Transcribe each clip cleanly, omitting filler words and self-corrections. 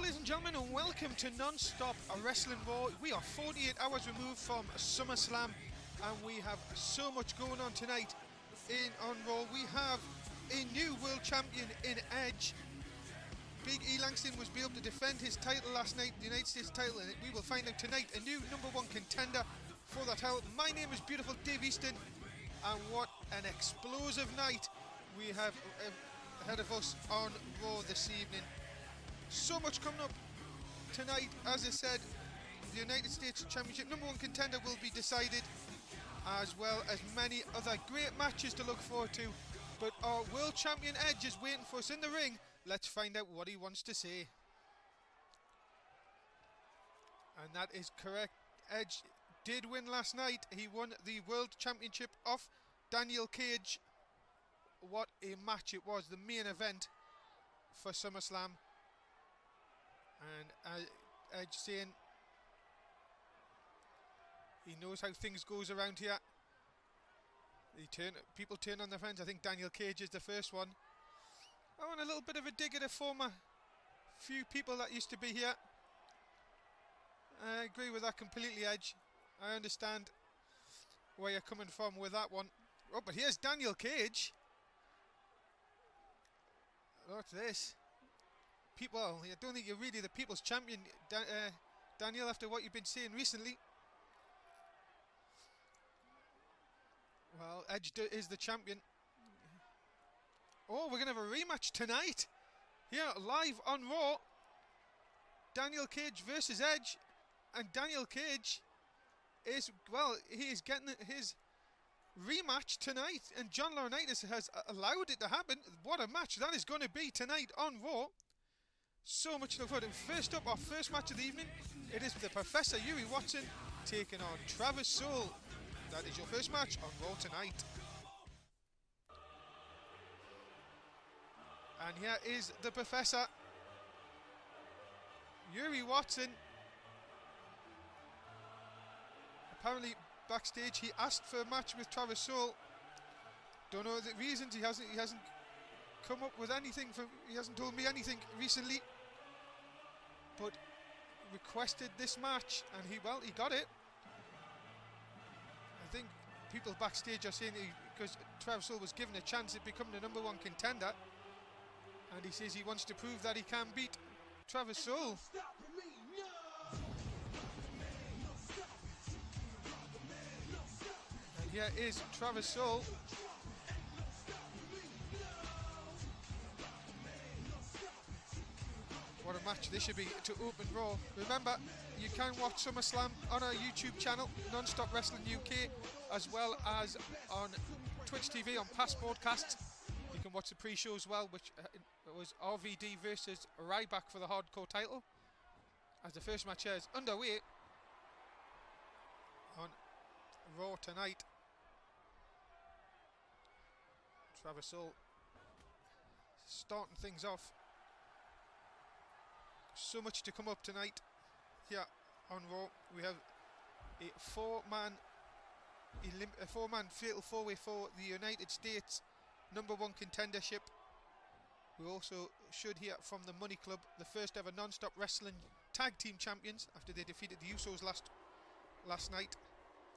ladies and gentlemen, and welcome to Non-Stop Wrestling Raw. We are 48 hours removed from SummerSlam, and we have so much going on tonight on Raw. We have a new world champion in Edge. Big E Langston was able to defend his title last night, the United States title, and we will find out tonight a new #1 contender for that title. My name is Beautiful Dave Easton, and what an explosive night we have ahead of us on Raw this evening. So much coming up tonight. As I said, the United States Championship #1 contender will be decided, as well as many other great matches to look forward to. But our world champion Edge is waiting for us in the ring. Let's find out what he wants to say. And that is correct. Edge did win last night. He won the world championship off Daniel Paige. What a match it was, the main event for SummerSlam. And Edge saying he knows how things goes around here. People turn on their friends. I think Daniel Paige is the first one. I want a little bit of a dig at a few people that used to be here. I agree with that completely, Edge. I understand where you're coming from with that one. Oh, but here's Daniel Paige. What's this? People, I don't think you're really the people's champion, Daniel, after what you've been saying recently. Well, Edge is the champion. Oh, we're going to have a rematch tonight. Here, live on Raw. Daniel Paige versus Edge. And Daniel Paige is, well, he is getting his rematch tonight. And John Laurinaitis has allowed it to happen. What a match that is going to be tonight on Raw. So much to look forward to. First up, our first match of the evening. It is the Professor Yuri Watson taking on Travis Soule. That is your first match on Raw tonight. And here is the Professor Yuri Watson. Apparently backstage he asked for a match with Travis Soule. Don't know the reasons. He hasn't come up with anything. He hasn't told me anything recently. But requested this match, and he got it. I think people backstage are saying because Travis Soule was given a chance at becoming the #1 contender, and he says he wants to prove that he can beat Travis Soule. And here is Travis Soule. What a match this should be to open Raw. Remember, you can watch SummerSlam on our YouTube channel, Non-Stop Wrestling UK, as well as on Twitch TV on past broadcasts. You can watch the pre-show as well, which was RVD versus Ryback for the hardcore title. As the first match here is underway on Raw tonight. Travis Soule starting things off. So much to come up tonight here on Raw. We have a four-man fatal four-way for the United States #1 contendership. We also should hear from the Money Club, the first ever Non-Stop Wrestling Tag Team Champions, after they defeated the Usos last night.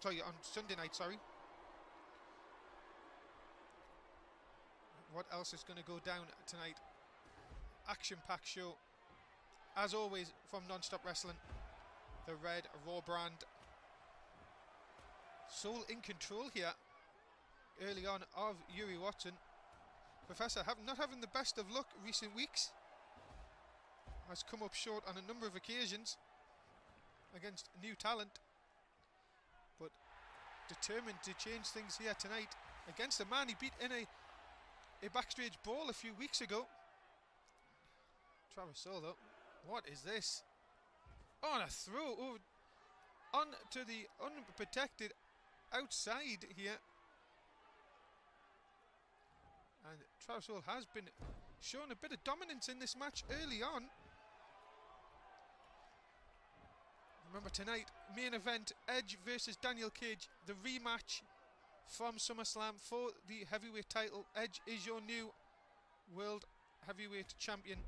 Sorry, on Sunday night, sorry. What else is going to go down tonight? Action-packed show. As always, from Non-Stop Wrestling, the red Raw brand. Soule in control here early on of Yuri Watson. Professor not having the best of luck recent weeks. Has come up short on a number of occasions against new talent. But determined to change things here tonight against a man he beat in a backstage brawl a few weeks ago. Travis Soule, though. What is this? On a throw over onto the unprotected outside here. And Travis Soule has been showing a bit of dominance in this match early on. Remember tonight, main event, Edge versus Daniel Paige, the rematch from SummerSlam for the heavyweight title. Edge is your new world heavyweight champion.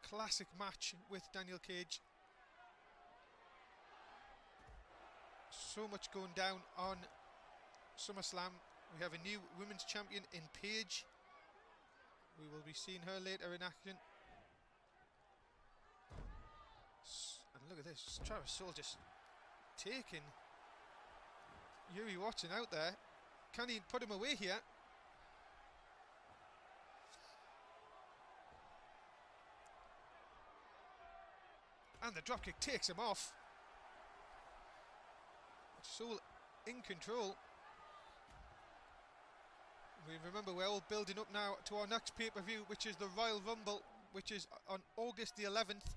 classic match with Daniel Cage. So much going down on SummerSlam. We have a new women's champion in Paige. We will be seeing her later in action. And look at this, Travis Soul just taking Yuri Watson out there. Can he put him away here? And the dropkick takes him off. Soul in control. We remember we're all building up now to our next pay-per-view, which is the Royal Rumble, which is on August the 11th.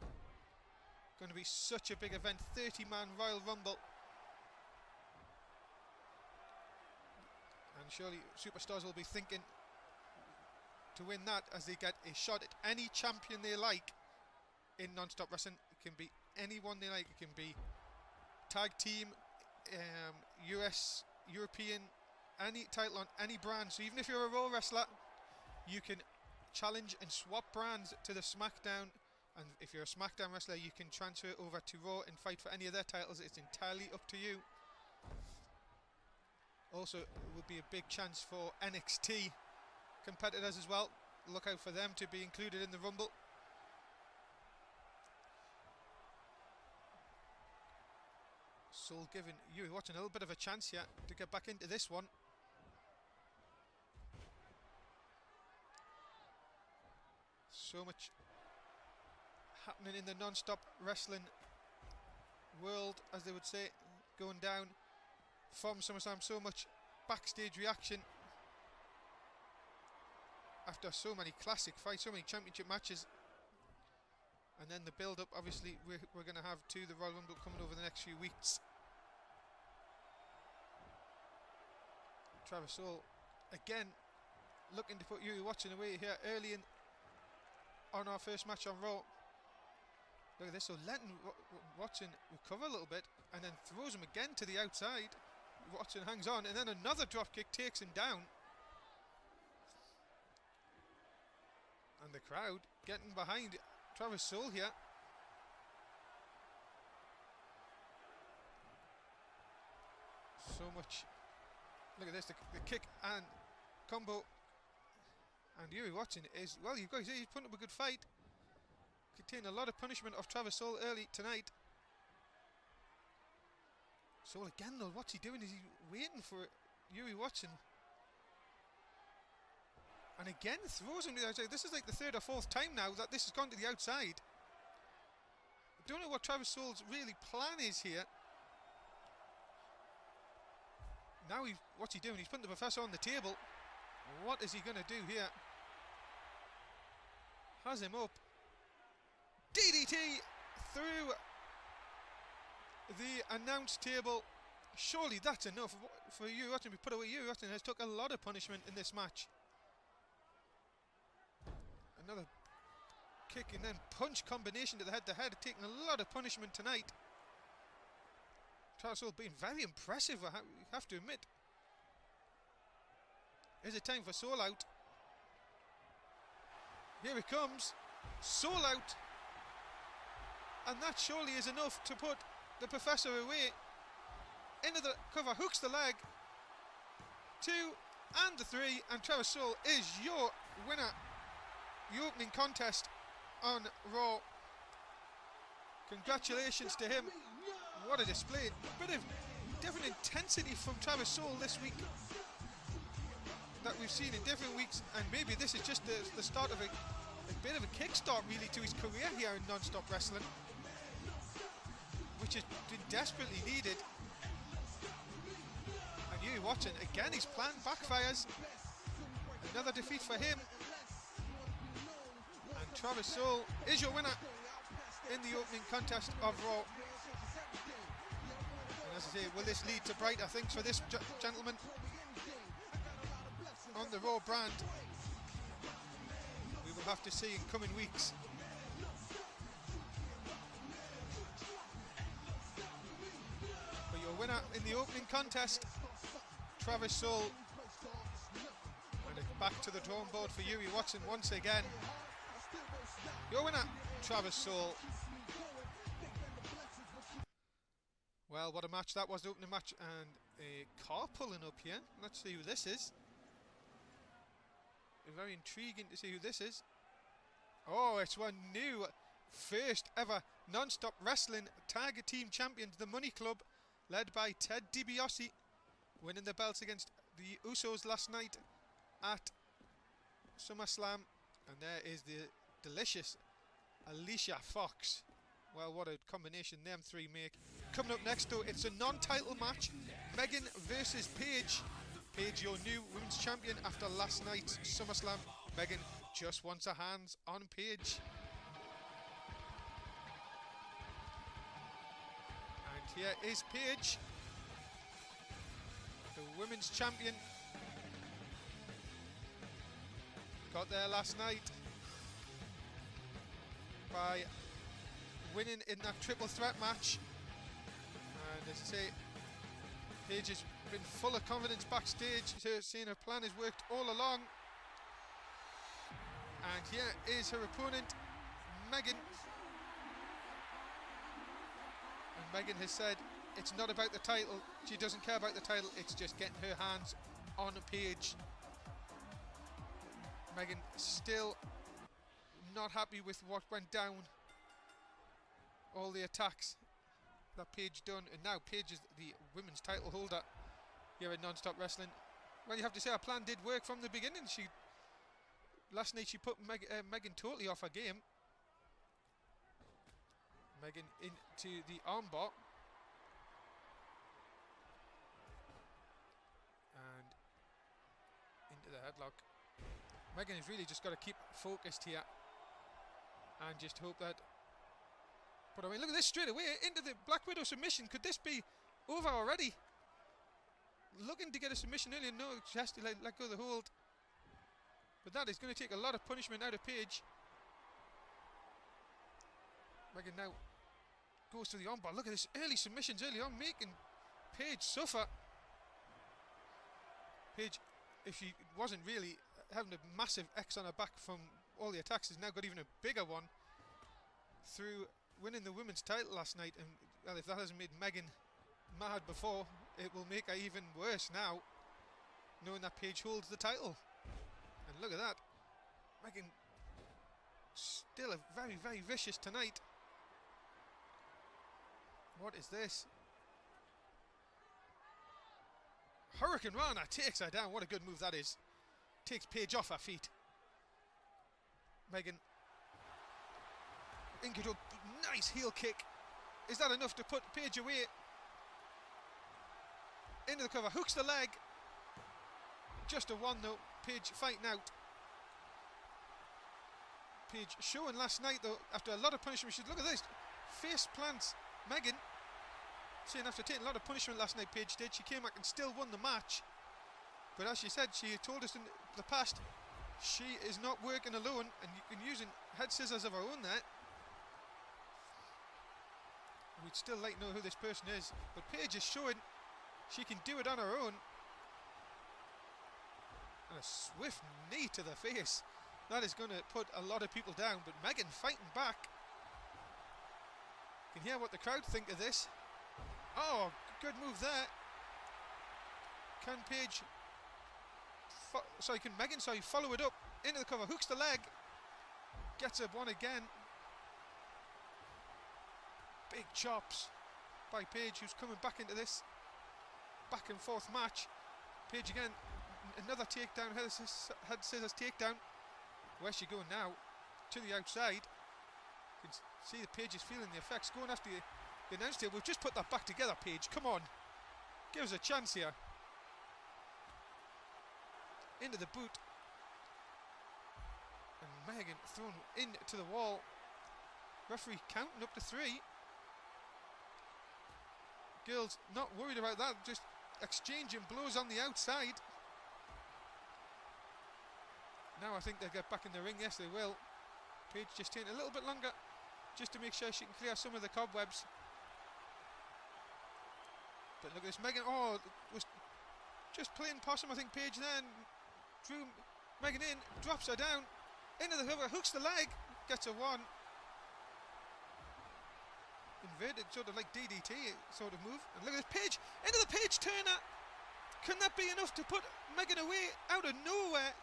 Going to be such a big event, 30-man Royal Rumble. And surely superstars will be thinking to win that, as they get a shot at any champion they like in non-stop wrestling. It can be anyone they like. It can be tag team, US, European, any title on any brand. So even if you're a Raw wrestler, you can challenge and swap brands to the SmackDown. And if you're a SmackDown wrestler, you can transfer over to Raw and fight for any of their titles. It's entirely up to you. Also, it would be a big chance for NXT competitors as well. Look out for them to be included in the Rumble. Soul giving Yuri Watson a little bit of a chance here to get back into this one. So much happening in the non-stop wrestling world, as they would say, going down from SummerSlam. So much backstage reaction after so many classic fights, so many championship matches. And then the build-up, obviously, we're going to have to the Royal Rumble coming over the next few weeks. Travis Soul, again, looking to put Yuri Watson away here early on our first match on Raw. Look at this, so letting Watson recover a little bit, and then throws him again to the outside. Watson hangs on, and then another dropkick takes him down. And the crowd getting behind Travis Soul here. So much. Look at this, the kick and combo. And Yuri Watson is, well, you've got to say, he's putting up a good fight. Contain a lot of punishment of Travis Soul early tonight. Soul again though, what's he doing? Is he waiting for Yuri Watson? And again throws him to the outside. This is like the third or fourth time now that this has gone to the outside. I don't know what Travis Soul's really plan is here. Now what's he doing? He's putting the Professor on the table. What is he going to do here? Has him up. DDT through the announce table. Surely that's enough for Yuri Watson to be put away. Yuri Watson has took a lot of punishment in this match. Another kick and then punch combination to the head, taking a lot of punishment tonight. Travis Soul being very impressive, I have to admit. Is it time for Soul Out? Here it comes. Soul Out. And that surely is enough to put the Professor away. Into the cover, hooks the leg. 2 and the 3, and Travis Soul is your winner. The opening contest on Raw. Congratulations to him. What a display. Bit of different intensity from Travis Soul this week that we've seen in different weeks, and maybe this is just the start of a bit of a kickstart really to his career here in non-stop wrestling, which has been desperately needed. And Yuri Watson, again his plan backfires. Another defeat for him. And Travis Soul is your winner in the opening contest of Raw. And as I say, will this lead to brighter things for this gentleman on the Raw brand? We will have to see in coming weeks. But your winner in the opening contest, Travis Soul. And it's back to the drawing board for Yuri Watson once again. Your winner, Travis Soul. Well, what a match that was, the opening match, and a car pulling up here. Let's see who this is. Very intriguing to see who this is. Oh, it's one new, first ever non-stop wrestling tag team champions, the Money Club, led by Ted DiBiase, winning the belts against the Usos last night at SummerSlam. And there is the delicious Alicia Fox. Well, what a combination them three make. Coming up next, though, it's a non-title match. Megan versus Paige. Paige, your new women's champion after last night's SummerSlam. Megan just wants her hands on Paige. And here is Paige, the women's champion. Got there last night by winning in that triple threat match. And as I say, Paige has been full of confidence backstage, saying her plan has worked all along. And here is her opponent, Megan. And Megan has said it's not about the title. She doesn't care about the title. It's just getting her hands on Paige. Megan still not happy with what went down. All the attacks that Paige done, and now Paige is the women's title holder here at Non-Stop Wrestling. Well, you have to say our plan did work from the beginning. Last night she put Megan totally off her game. Megan into the armbar. And into the headlock. Megan has really just got to keep focused here and just hope that. But I mean, look at this straight away into the Black Widow submission. Could this be over already? Looking to get a submission earlier. No, she has to let go of the hold. But that is going to take a lot of punishment out of Paige. Megan now goes to the armbar. Look at this early submissions early on, making Paige suffer. Paige, if she wasn't really having a massive X on her back from all the attacks, has now got even a bigger one through winning the women's title last night. And well, if that hasn't made Megan mad before, it will make her even worse now, knowing that Paige holds the title. And look at that, Megan still a very, very vicious tonight. What is this? Hurricane Rana takes her down. What a good move that is. Takes Paige off her feet. Megan. Ingedo, nice heel kick. Is that enough to put Paige away? Into the cover, hooks the leg. Just a one though. Paige fighting out. Paige showing last night though, after a lot of punishment. Look at this. Face plants Megan. Saying after taking a lot of punishment last night, Paige did. She came back and still won the match. But as she said, she told us in the past, she is not working alone, and you can use head scissors of her own there. We'd still like to know who this person is, but Paige is showing she can do it on her own. And a swift knee to the face. That is going to put a lot of people down, but Megan fighting back. You can hear what the crowd think of this. Oh, good move there. Can Paige... can Megan follow it up into the cover, hooks the leg, gets a one again. Big chops by Paige, who's coming back into this back and forth match. Paige again, another takedown, head scissors takedown. Where's she going now? To the outside. You can see that Paige is feeling the effects, going after the announce table. We've just put that back together, Paige. Come on, give us a chance here. Into the boot, and Megan thrown into the wall. Referee counting up to 3. Girls not worried about that, just exchanging blows on the outside. Now I think they'll get back in the ring. Yes, they will. Paige just taking a little bit longer just to make sure she can clear some of the cobwebs. But look at this, Megan, was just playing possum, I think, Paige then. Drew Megan in, drops her down, into the cover, hooks the leg, gets a one. inverted, sort of like DDT sort of move. And look at this, Paige, into the Paige turner. Can that be enough to put Megan away out of nowhere?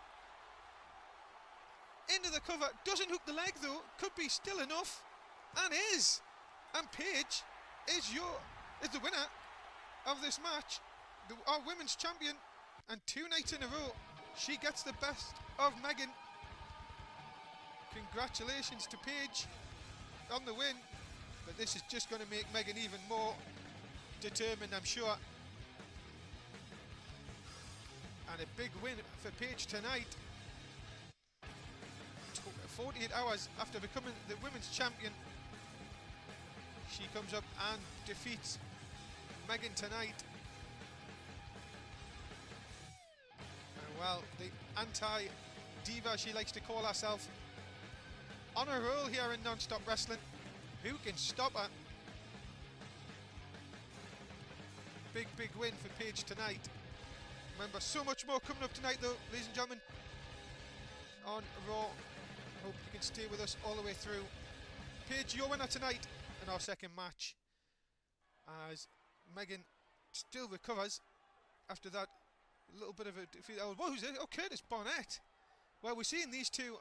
Into the cover, doesn't hook the leg though, could be still enough, and is. And Paige is the winner of this match, our women's champion, and 2 nights in a row, she gets the best of Megan. Congratulations to Paige on the win, but this is just going to make Megan even more determined, I'm sure. And a big win for Paige tonight. 48 hours after becoming the women's champion, she comes up and defeats Megan tonight. And well, the anti-diva she likes to call herself, on a roll here in non-stop wrestling. Who can stop her? Big win for Paige tonight. Remember, so much more coming up tonight though, ladies and gentlemen, on Raw. Hope you can stay with us all the way through. Paige, your winner tonight in our second match, as Megan still recovers after that little bit of a defeat. Oh, who's it? Oh, Curtis Barnett. Well, we're seeing these two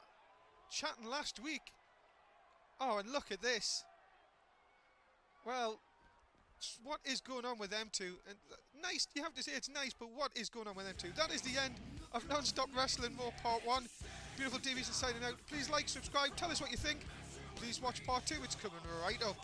chatting last week. Oh, and look at this. Well, what is going on with them two? And nice, you have to say it's nice, but what is going on with them two? That is the end of Non-Stop Wrestling Raw Part 1. Beautiful Davey's signing out. Please like, subscribe, tell us what you think. Please watch Part 2, it's coming right up.